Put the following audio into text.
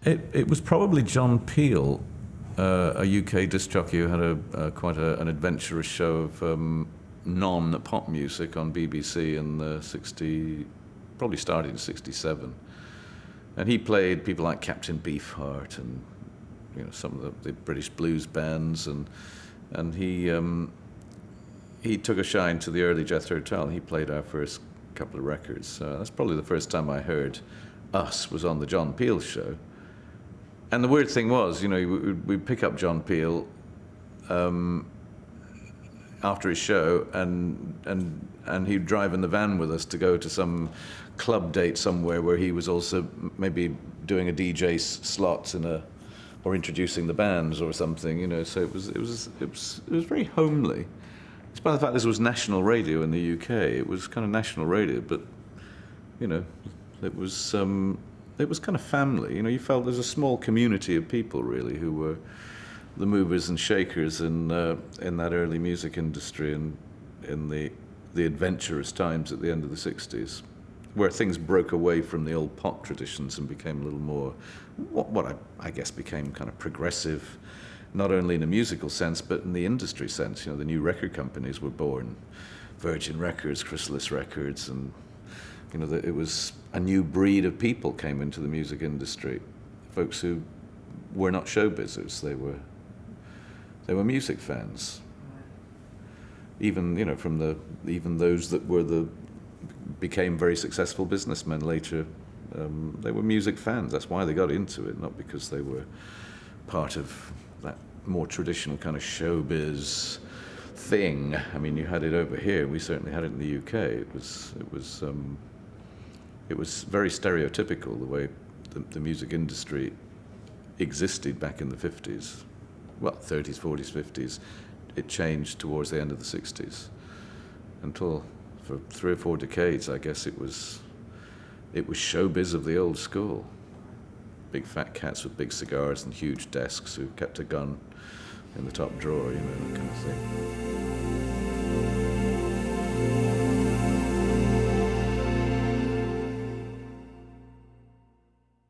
It was probably John Peel, a UK disc jockey who had quite an adventurous show of non-pop music on BBC in the probably started in '67. And he played people like Captain Beefheart and some of the British blues bands, and he took a shine to the early Jethro Tull. He played our first couple of records. That's probably the first time I heard Us was on the John Peel show. And the weird thing was, we'd pick up John Peel after his show, and he'd drive in the van with us to go to some club date somewhere where he was also maybe doing a DJ slot or introducing the bands or something. So it was very homely. Despite the fact this was national radio in the UK, it was kind of national radio, but it was kind of family. You felt there's a small community of people really who were the movers and shakers in that early music industry and in the adventurous times at the end of the '60s, where things broke away from the old pop traditions and became a little more what I guess became kind of progressive, not only in a musical sense but in the industry sense. The new record companies were born, Virgin Records, Chrysalis Records, and it was a new breed of people came into the music industry, folks who were not showbizzers. They were music fans. Even even those that became very successful businessmen later, they were music fans. That's why they got into it, not because they were part of that more traditional kind of showbiz thing. I mean, you had it over here. We certainly had it in the UK. It was very stereotypical the way the music industry existed back in the 50s. Well, 30s, 40s, 50s. It changed towards the end of the 60s. Until for 3 or 4 decades, I guess it was showbiz of the old school. Big fat cats with big cigars and huge desks who kept a gun in the top drawer, that kind of thing.